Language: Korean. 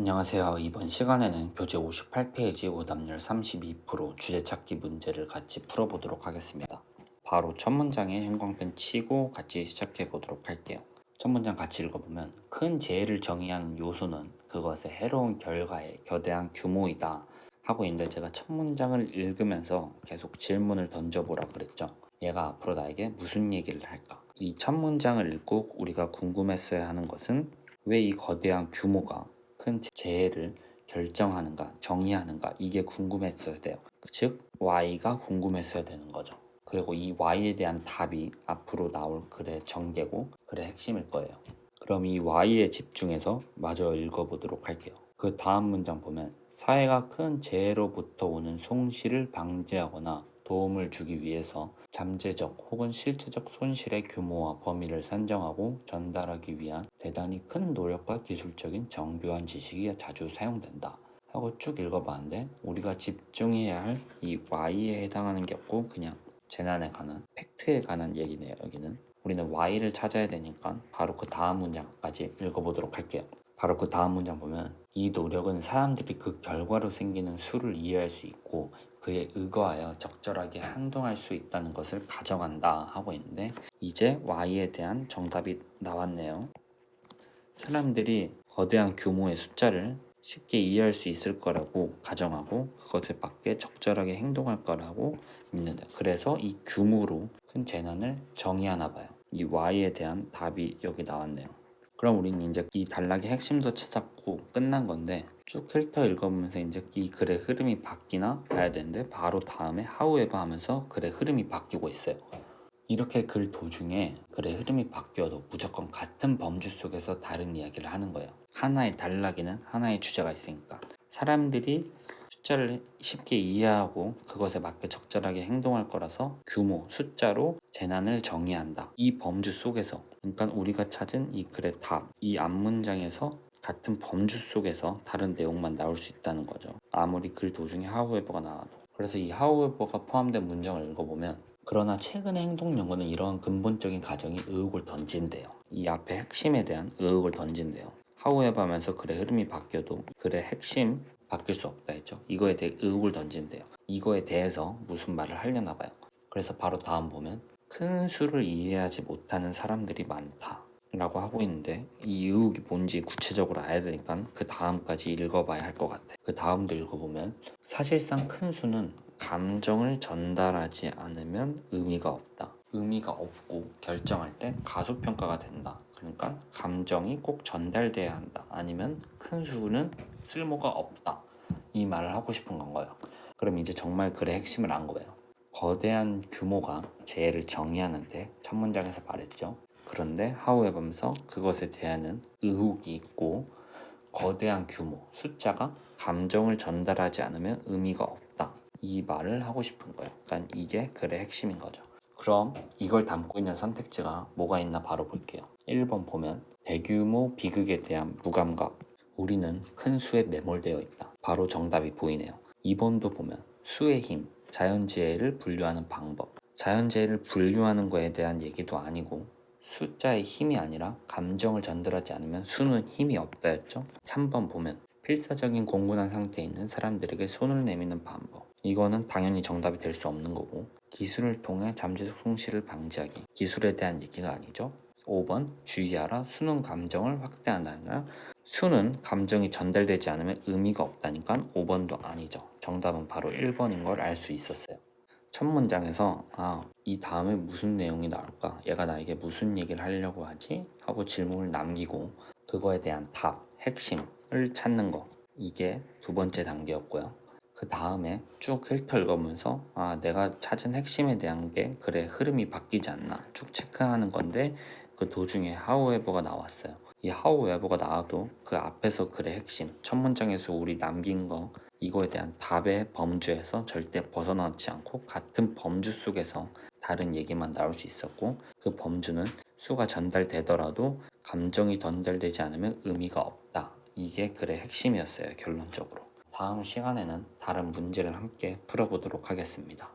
안녕하세요. 이번 시간에는 교재 58페이지 오답률 32% 주제 찾기 문제를 같이 풀어보도록 하겠습니다. 바로 첫 문장에 형광펜 치고 같이 시작해 보도록 할게요. 첫 문장 같이 읽어보면 큰 재해를 정의하는 요소는 그것의 해로운 결과에 거대한 규모이다 하고 있는데, 제가 첫 문장을 읽으면서 계속 질문을 던져보라 그랬죠. 얘가 앞으로 나에게 무슨 얘기를 할까? 이 첫 문장을 읽고 우리가 궁금했어야 하는 것은 왜 이 거대한 규모가 큰 재해를 결정하는가, 정의하는가, 이게 궁금했어야 돼요. 즉 Y가 궁금했어야 되는 거죠. 그리고 이 Y에 대한 답이 앞으로 나올 글의 전개고 글의 핵심일 거예요. 그럼 이 Y에 집중해서 마저 읽어보도록 할게요. 그 다음 문장 보면 사회가 큰 재해로부터 오는 손실을 방지하거나 도움을 주기 위해서 잠재적 혹은 실체적 손실의 규모와 범위를 산정하고 전달하기 위한 대단히 큰 노력과 기술적인 정교한 지식이 자주 사용된다 하고 쭉 읽어봤는데, 우리가 집중해야 할 이 Y에 해당하는 게 없고 그냥 재난에 관한 팩트에 관한 얘기네요. 여기는 우리는 Y를 찾아야 되니까 바로 그 다음 문장까지 읽어보도록 할게요. 바로 그 다음 문장 보면 이 노력은 사람들이 그 결과로 생기는 수를 이해할 수 있고 그에 의거하여 적절하게 행동할 수 있다는 것을 가정한다 하고 있는데, 이제 Y에 대한 정답이 나왔네요. 사람들이 거대한 규모의 숫자를 쉽게 이해할 수 있을 거라고 가정하고 그것에 맞게 적절하게 행동할 거라고 믿는다. 그래서 이 규모로 큰 재난을 정의하나 봐요. 이 Y에 대한 답이 여기 나왔네요. 그럼 우리는 이제 이 단락의 핵심도 찾았고 끝난 건데, 쭉 캐릭터 읽어보면서 이제 이 글의 흐름이 바뀌나 봐야 되는데, 바로 다음에 however 하면서 글의 흐름이 바뀌고 있어요. 이렇게 글 도중에 글의 흐름이 바뀌어도 무조건 같은 범주 속에서 다른 이야기를 하는 거예요. 하나의 단락에는 하나의 주제가 있으니까 사람들이 숫자를 쉽게 이해하고 그것에 맞게 적절하게 행동할 거라서 규모, 숫자로 재난을 정의한다. 이 범주 속에서, 그러니까 우리가 찾은 이 글의 답, 이 앞문장에서 같은 범주 속에서 다른 내용만 나올 수 있다는 거죠. 아무리 글 도중에 however가 나와도. 그래서 이 however가 포함된 문장을 읽어보면 그러나 최근의 행동 연구는 이러한 근본적인 가정이 의혹을 던진대요. 이 앞에 핵심에 대한 의혹을 던진대요. however 하면서 글의 흐름이 바뀌어도 글의 핵심 바뀔 수 없다 했죠. 이거에 대해 의혹을 던진대요. 이거에 대해서 무슨 말을 하려나 봐요. 그래서 바로 다음 보면 큰 수를 이해하지 못하는 사람들이 많다 라고 하고 있는데, 이 의혹이 뭔지 구체적으로 알아야 되니까 그 다음까지 읽어봐야 할 것 같아. 그 다음도 읽어보면 사실상 큰 수는 감정을 전달하지 않으면 의미가 없다. 의미가 없고 결정할 때 가소평가가 된다. 그러니까 감정이 꼭 전달돼야 한다. 아니면 큰 수는 쓸모가 없다. 이 말을 하고 싶은 건가요? 그럼 이제 정말 글의 핵심을 안 거예요. 거대한 규모가 재해를 정의하는데 첫 문장에서 말했죠. 그런데 however면서 그것에 대한 의혹이 있고 거대한 규모, 숫자가 감정을 전달하지 않으면 의미가 없다. 이 말을 하고 싶은 거예요. 그러니까 이게 글의 핵심인 거죠. 그럼 이걸 담고 있는 선택지가 뭐가 있나 바로 볼게요. 1번 보면 대규모 비극에 대한 무감각. 우리는 큰 수에 매몰되어 있다. 바로 정답이 보이네요. 2번도 보면 수의 힘, 자연재해를 분류하는 방법. 자연재해를 분류하는 거에 대한 얘기도 아니고 숫자의 힘이 아니라 감정을 전달하지 않으면 수는 힘이 없다였죠. 3번 보면 필사적인 공곤한 상태에 있는 사람들에게 손을 내미는 방법. 이거는 당연히 정답이 될 수 없는 거고, 기술을 통해 잠재적 손실을 방지하기. 기술에 대한 얘기가 아니죠. 5번 주의하라. 수는 감정을 확대한다니까 수는 감정이 전달되지 않으면 의미가 없다니까 5번도 아니죠. 정답은 바로 1번인 걸 알 수 있었어요. 첫 문장에서 이 다음에 무슨 내용이 나올까? 얘가 나에게 무슨 얘기를 하려고 하지? 하고 질문을 남기고 그거에 대한 답, 핵심을 찾는 거. 이게 두 번째 단계였고요. 그 다음에 쭉 훑어읽으면서 내가 찾은 핵심에 대한 게 그래 흐름이 바뀌지 않나 쭉 체크하는 건데, 그 도중에 however가 나왔어요. 이 however가 나와도 그 앞에서 글의 핵심, 첫 문장에서 우리 남긴 거, 이거에 대한 답의 범주에서 절대 벗어나지 않고 같은 범주 속에서 다른 얘기만 나올 수 있었고, 그 범주는 수가 전달되더라도 감정이 전달되지 않으면 의미가 없다. 이게 글의 핵심이었어요. 결론적으로. 다음 시간에는 다른 문제를 함께 풀어보도록 하겠습니다.